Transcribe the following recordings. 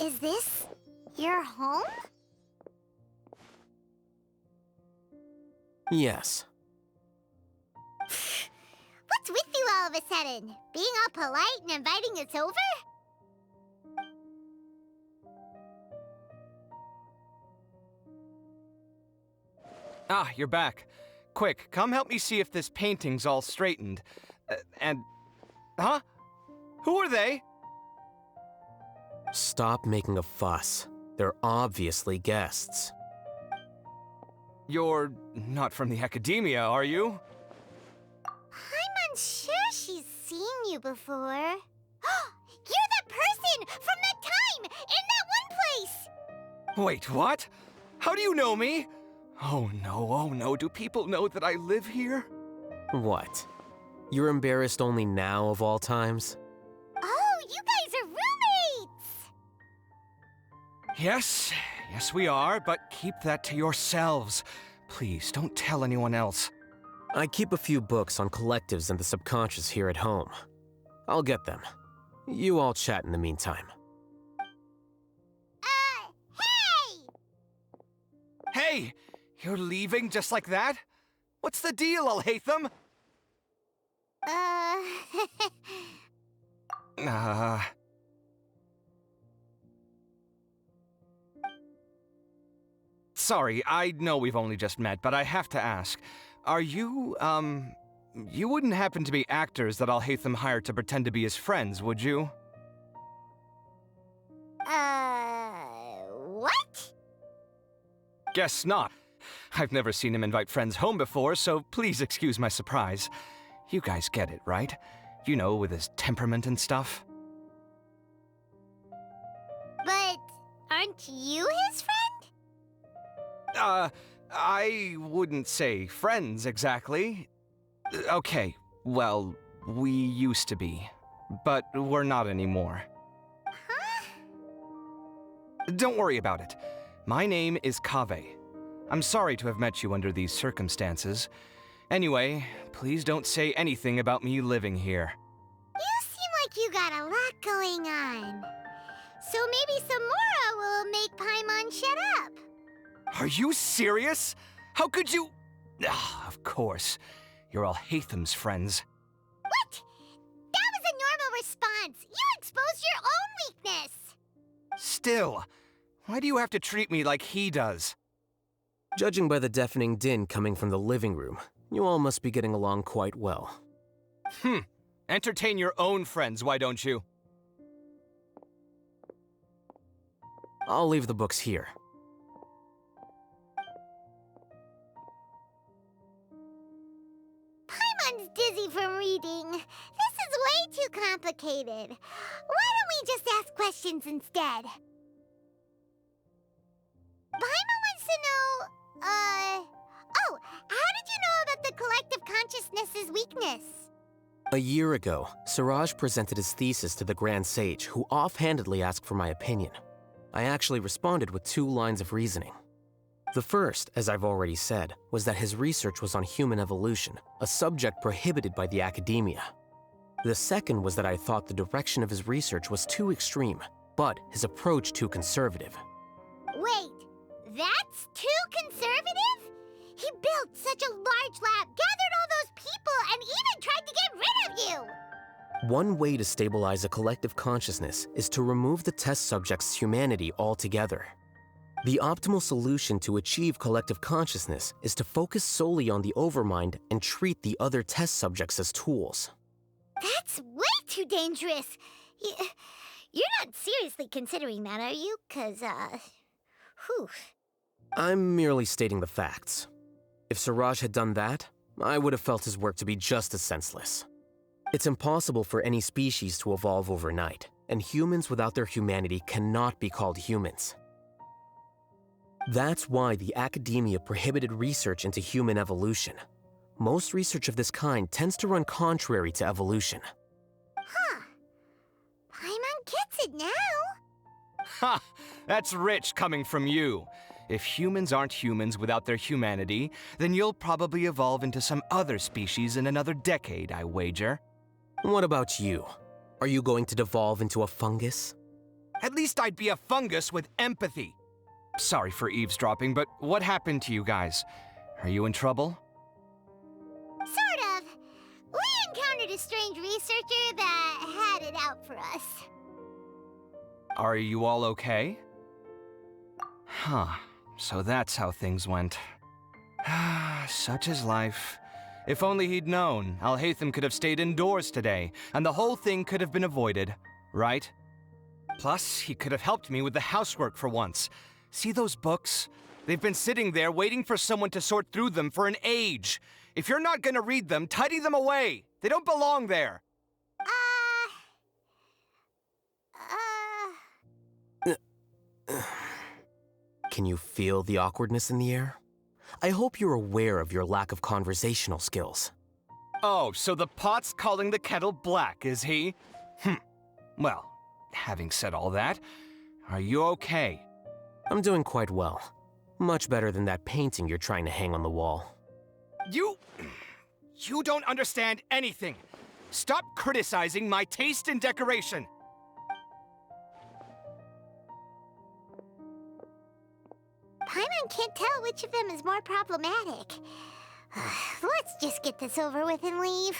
Is this your home? Yes. What's with you all of a sudden? Being all polite and inviting us over? Ah, you're back. Quick, come help me see if this painting's all straightened. Huh? Who are they? Stop making a fuss. They're obviously guests. You're not from the academia, are you? I'm unsure she's seen you before. You're the person from that time in that one place! Wait, what? How do you know me? Oh no, do people know that I live here? What? You're embarrassed only now of all times? Oh, you guys are roommates! Yes, we are, but keep that to yourselves. Please, don't tell anyone else. I keep a few books on collectives and the subconscious here at home. I'll get them. You all chat in the meantime. Hey! Hey! You're leaving just like that? What's the deal, Alhaitham? Sorry, I know we've only just met, but I have to ask. Are you, you wouldn't happen to be actors that Alhaitham hired to pretend to be his friends, would you? What? Guess not. I've never seen him invite friends home before, so please excuse my surprise. You guys get it, right? You know, with his temperament and stuff. But aren't you his friend? I wouldn't say friends exactly. Okay, well, we used to be, but we're not anymore. Huh? Don't worry about it. My name is Kaveh. I'm sorry to have met you under these circumstances. Anyway, please don't say anything about me living here. You seem like you got a lot going on. So maybe Samora will make Paimon shut up. Are you serious? How could you? Of course. You're Alhaitham's friends. What? That was a normal response. You exposed your own weakness. Still, why do you have to treat me like he does? Judging by the deafening din coming from the living room, you all must be getting along quite well. Entertain your own friends, why don't you? I'll leave the books here. Paimon's dizzy from reading. This is way too complicated. Why don't we just ask questions instead? Paimon wants to know, oh, how did you know about the collective consciousness's weakness? A year ago, Siraj presented his thesis to the Grand Sage, who offhandedly asked for my opinion. I actually responded with 2 lines of reasoning. The first, as I've already said, was that his research was on human evolution, a subject prohibited by the academia. The second was that I thought the direction of his research was too extreme, but his approach too conservative. Wait, that's too conservative? He built such a large lab, gathered all those people, and even tried to get rid of you! One way to stabilize a collective consciousness is to remove the test subject's humanity altogether. The optimal solution to achieve collective consciousness is to focus solely on the overmind and treat the other test subjects as tools. That's way too dangerous. You're not seriously considering that, are you? 'Cause, whew. I'm merely stating the facts. If Siraj had done that, I would have felt his work to be just as senseless. It's impossible for any species to evolve overnight, and humans without their humanity cannot be called humans. That's why the academia prohibited research into human evolution. Most research of this kind tends to run contrary to evolution. Huh. Paimon gets it now. Ha! That's rich coming from you. If humans aren't humans without their humanity, then you'll probably evolve into some other species in another decade, I wager. What about you? Are you going to devolve into a fungus? At least I'd be a fungus with empathy. Sorry for eavesdropping, but what happened to you guys? Are you in trouble? Sort of. We encountered a strange researcher that had it out for us. Are you all okay? Huh. So that's how things went. Such is life. If only he'd known, Alhaitham could have stayed indoors today, and the whole thing could have been avoided, right? Plus, he could have helped me with the housework for once. See those books? They've been sitting there waiting for someone to sort through them for an age. If you're not gonna read them, tidy them away. They don't belong there. Can you feel the awkwardness in the air? I hope you're aware of your lack of conversational skills. Oh, so the pot's calling the kettle black, is he? Well, having said all that, are you okay? I'm doing quite well. Much better than that painting you're trying to hang on the wall. You don't understand anything. Stop criticizing my taste in decoration. Paimon can't tell which of them is more problematic. Let's just get this over with and leave.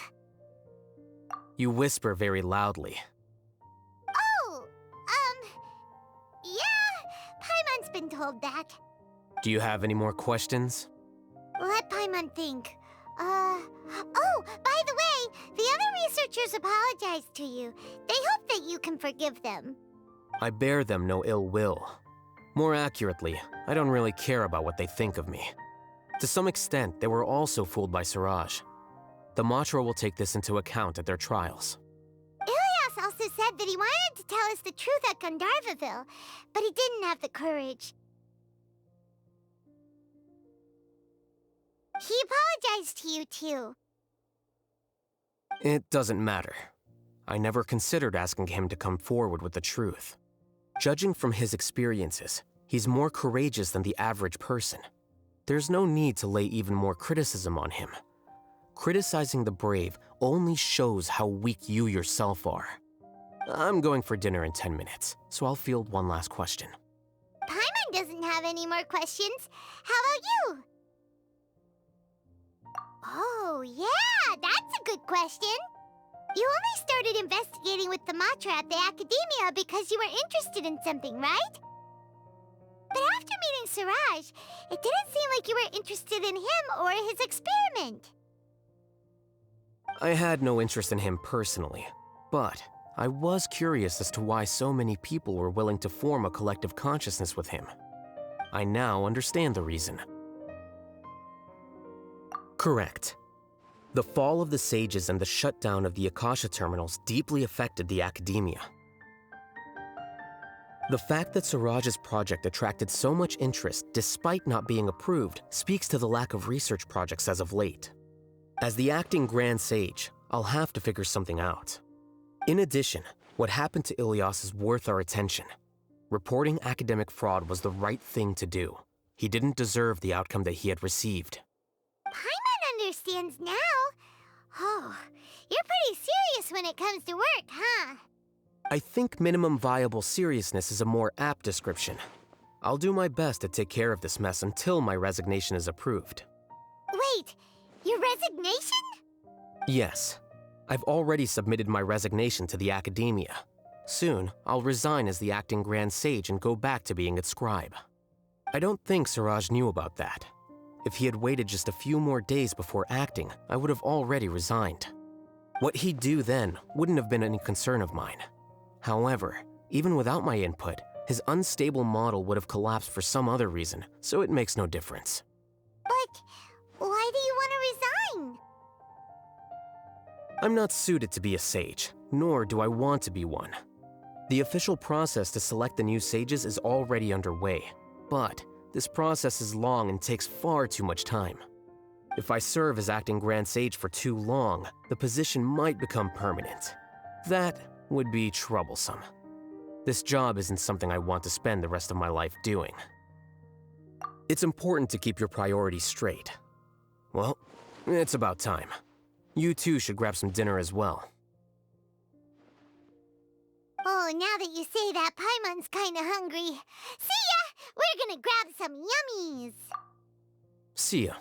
You whisper very loudly. Oh, yeah, Paimon's been told that. Do you have any more questions? Let Paimon think. Oh, by the way, the other researchers apologized to you. They hope that you can forgive them. I bear them no ill will. More accurately, I don't really care about what they think of me. To some extent, they were also fooled by Siraj. The Matra will take this into account at their trials. Ilias also said that he wanted to tell us the truth at Gandharvaville, but he didn't have the courage. He apologized to you, too. It doesn't matter. I never considered asking him to come forward with the truth. Judging from his experiences, he's more courageous than the average person. There's no need to lay even more criticism on him. Criticizing the brave only shows how weak you yourself are. I'm going for dinner in 10 minutes, so I'll field one last question. Paimon doesn't have any more questions. How about you? Oh, yeah, that's a good question. You only started investigating with the Matra at the Academia because you were interested in something, right? But after meeting Siraj, it didn't seem like you were interested in him or his experiment. I had no interest in him personally, but I was curious as to why so many people were willing to form a collective consciousness with him. I now understand the reason. Correct. The fall of the sages and the shutdown of the Akasha terminals deeply affected the Academia. The fact that Siraj's project attracted so much interest despite not being approved speaks to the lack of research projects as of late. As the acting Grand Sage, I'll have to figure something out. In addition, what happened to Ilias is worth our attention. Reporting academic fraud was the right thing to do. He didn't deserve the outcome that he had received. Paimon understands now. Oh, you're pretty serious when it comes to work, huh? I think minimum viable seriousness is a more apt description. I'll do my best to take care of this mess until my resignation is approved. Wait, your resignation? Yes. I've already submitted my resignation to the Academia. Soon, I'll resign as the acting Grand Sage and go back to being its scribe. I don't think Siraj knew about that. If he had waited just a few more days before acting, I would have already resigned. What he'd do then wouldn't have been any concern of mine. However, even without my input, his unstable model would have collapsed for some other reason, so it makes no difference. But why do you want to resign? I'm not suited to be a sage, nor do I want to be one. The official process to select the new sages is already underway, but this process is long and takes far too much time. If I serve as acting Grand Sage for too long, the position might become permanent. That would be troublesome. This job isn't something I want to spend the rest of my life doing. It's important to keep your priorities straight. Well, it's about time. You too should grab some dinner as well. Oh, Oh, now that you say that, Paimon's kinda hungry. See ya! We're gonna grab some yummies! See ya.